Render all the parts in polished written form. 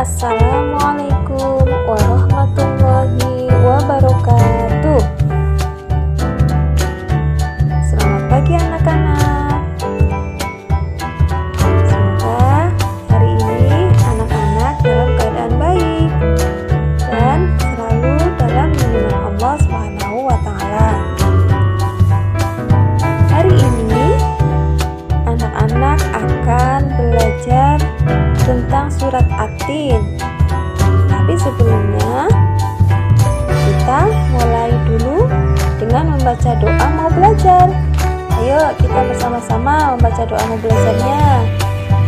Assalamualaikum warahmatullahi wabarakatuh. Selamat pagi anak-anak. Semoga hari ini anak-anak dalam keadaan baik dan selalu dalam lindungan Allah Subhanahu wa Ta'ala. Hari ini anak-anak akan belajar tentang surat At-Tin. Tapi sebelumnya kita mulai dulu dengan membaca doa mau belajar. Ayo kita bersama-sama membaca doa mau belajarnya.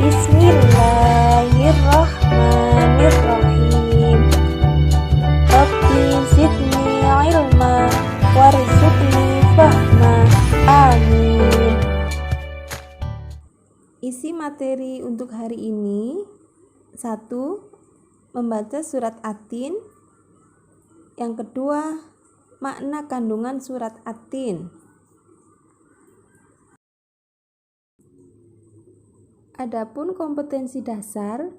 Bismillahirrahmanirrahim. Rabbi zidni ilma warzuqni fahma. Amin. Isi materi untuk hari ini: 1. Membaca surat At-Tin. Yang kedua, makna kandungan surat At-Tin. Adapun kompetensi dasar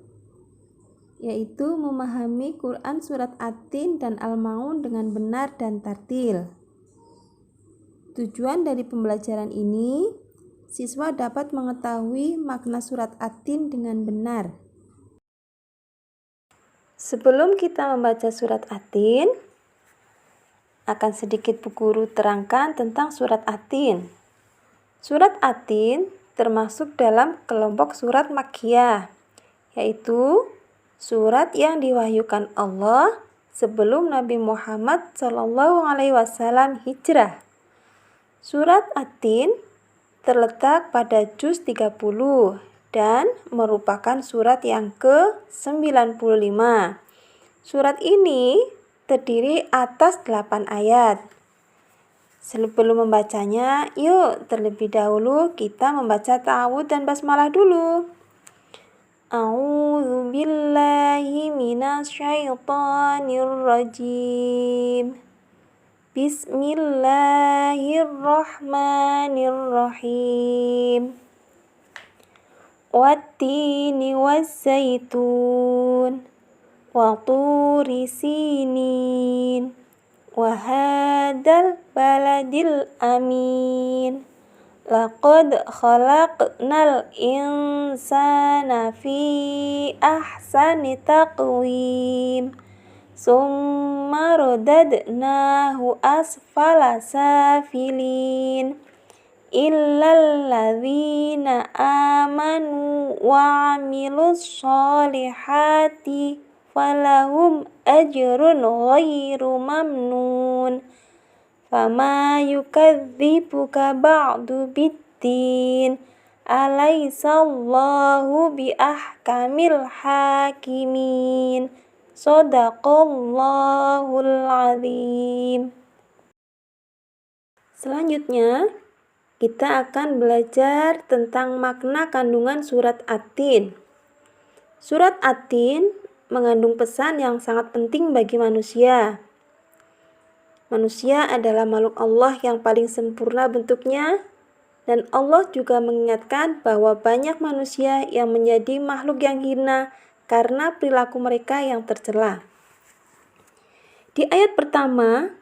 yaitu memahami Quran surat At-Tin dan Al-Maun dengan benar dan tartil. Tujuan dari pembelajaran ini, siswa dapat mengetahui makna surat At-Tin dengan benar. Sebelum kita membaca surat At-Tin, akan sedikit Bu Guru terangkan tentang surat At-Tin. Surat At-Tin termasuk dalam kelompok surat Makkiyah, yaitu surat yang diwahyukan Allah sebelum Nabi Muhammad SAW hijrah. Surat At-Tin terletak pada juz 30 dan merupakan surat yang ke-95. Surat ini terdiri atas 8 ayat. Sebelum membacanya, yuk terlebih dahulu kita membaca ta'awudz dan basmalah dulu. A'udzu billahi minasyaitonir rajim. Bismillahirrahmanirrahim. Wattini waszaitun wa turi sinin wa hadzal baladil amin. Laqad khalaqnal insana fi ahsani taqwim. Summa radadnahu asfala safilin illal ladzina amanu wa amilus solihati falahum ajrun ghairu mamnun. Fama yukadzibuka ba'du biddin. Alaisallahu biahkamil hakimin. Shadaqallahul azim. Selanjutnya, kita akan belajar tentang makna kandungan surat At-Tin. Surat At-Tin mengandung pesan yang sangat penting bagi manusia. Manusia adalah makhluk Allah yang paling sempurna bentuknya, dan Allah juga mengingatkan bahwa banyak manusia yang menjadi makhluk yang hina karena perilaku mereka yang tercela. Di ayat pertama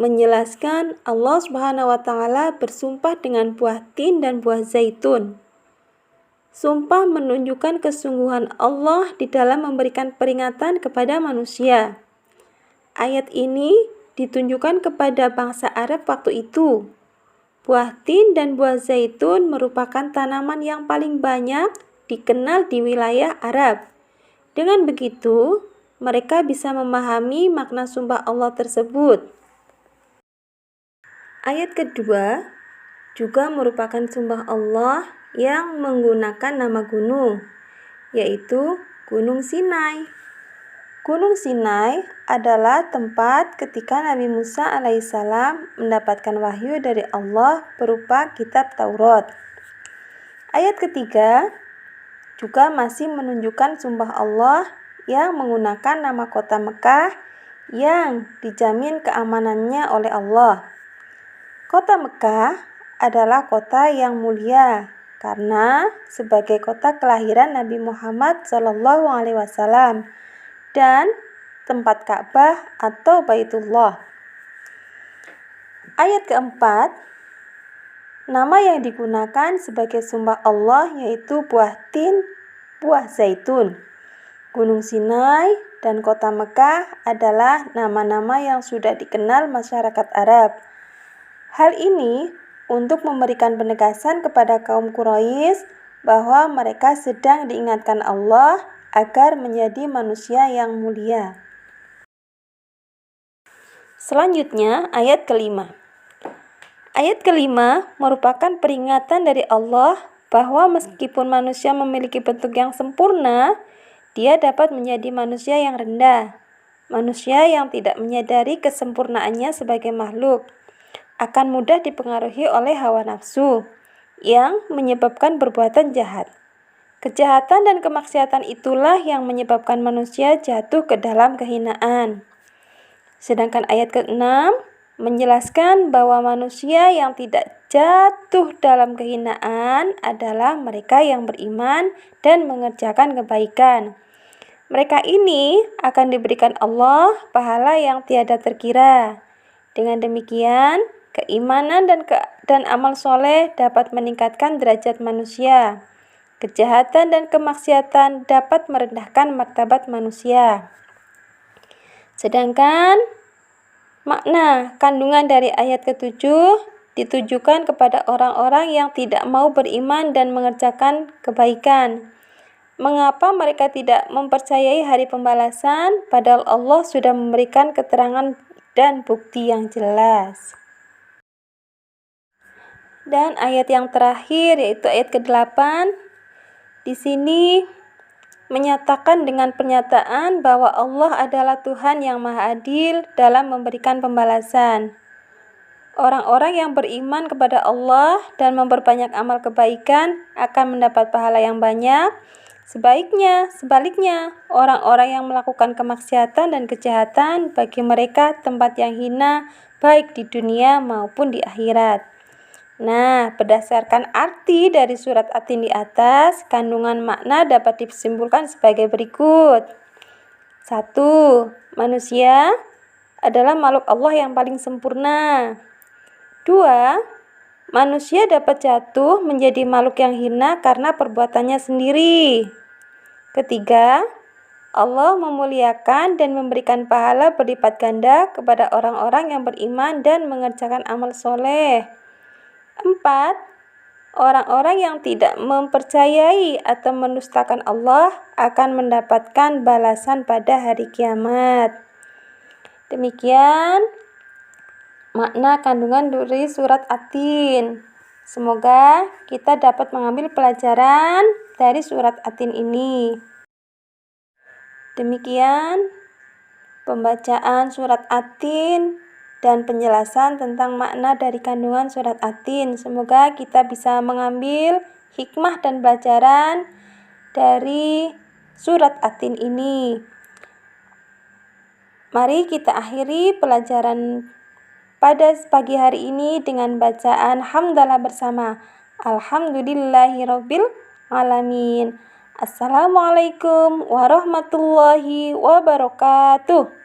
menjelaskan Allah Subhanahu wa Ta'ala bersumpah dengan buah tin dan buah zaitun. Sumpah menunjukkan kesungguhan Allah di dalam memberikan peringatan kepada manusia. Ayat ini ditunjukkan kepada bangsa Arab waktu itu. Buah tin dan buah zaitun merupakan tanaman yang paling banyak dikenal di wilayah Arab. Dengan begitu, mereka bisa memahami makna sumpah Allah tersebut. Ayat kedua juga merupakan sumpah Allah yang menggunakan nama gunung, yaitu Gunung Sinai. Gunung Sinai adalah tempat ketika Nabi Musa alaihissalam mendapatkan wahyu dari Allah berupa kitab Taurat. Ayat ketiga juga masih menunjukkan sumpah Allah yang menggunakan nama kota Mekah yang dijamin keamanannya oleh Allah. Kota Mekah adalah kota yang mulia karena sebagai kota kelahiran Nabi Muhammad SAW dan tempat Ka'bah atau Baitullah. Ayat keempat, nama yang digunakan sebagai sumpah Allah yaitu buah tin, buah zaitun. Gunung Sinai dan kota Mekah adalah nama-nama yang sudah dikenal masyarakat Arab. Hal ini untuk memberikan penegasan kepada kaum Quraisy bahwa mereka sedang diingatkan Allah agar menjadi manusia yang mulia. Selanjutnya, ayat kelima. Ayat kelima merupakan peringatan dari Allah bahwa meskipun manusia memiliki bentuk yang sempurna, dia dapat menjadi manusia yang rendah, manusia yang tidak menyadari kesempurnaannya sebagai makhluk, akan mudah dipengaruhi oleh hawa nafsu yang menyebabkan perbuatan jahat. Kejahatan dan kemaksiatan itulah yang menyebabkan manusia jatuh ke dalam kehinaan. Sedangkan ayat ke-6 menjelaskan bahwa manusia yang tidak jatuh dalam kehinaan adalah mereka yang beriman dan mengerjakan kebaikan. Mereka ini akan diberikan Allah pahala yang tiada terkira. Dengan demikian, keimanan dan amal soleh dapat meningkatkan derajat manusia. Kejahatan dan kemaksiatan dapat merendahkan martabat manusia. Sedangkan makna kandungan dari ayat ke-7 ditujukan kepada orang-orang yang tidak mau beriman dan mengerjakan kebaikan. Mengapa mereka tidak mempercayai hari pembalasan, padahal Allah sudah memberikan keterangan dan bukti yang jelas. Dan ayat yang terakhir yaitu ayat ke-8. Di sini menyatakan dengan pernyataan bahwa Allah adalah Tuhan yang Maha Adil dalam memberikan pembalasan. Orang-orang yang beriman kepada Allah dan memperbanyak amal kebaikan akan mendapat pahala yang banyak. Sebaliknya, orang-orang yang melakukan kemaksiatan dan kejahatan bagi mereka tempat yang hina baik di dunia maupun di akhirat. Nah, berdasarkan arti dari surat At-Tin di atas, kandungan makna dapat disimpulkan sebagai berikut. 1. Manusia adalah makhluk Allah yang paling sempurna. 2. Manusia dapat jatuh menjadi makhluk yang hina karena perbuatannya sendiri. 3. Allah memuliakan dan memberikan pahala berlipat ganda kepada orang-orang yang beriman dan mengerjakan amal soleh. 4. Orang-orang yang tidak mempercayai atau mendustakan Allah akan mendapatkan balasan pada hari kiamat. Demikian makna kandungan dari surat At-Tin. Semoga kita dapat mengambil pelajaran dari surat At-Tin ini. Demikian pembacaan surat At-Tin dan penjelasan tentang makna dari kandungan surat At-Tin. Semoga kita bisa mengambil hikmah dan pelajaran dari surat At-Tin ini. Mari kita akhiri pelajaran pada pagi hari ini dengan bacaan hamdalah bersama. Alhamdulillahirabbil alamin. Assalamualaikum warahmatullahi wabarakatuh.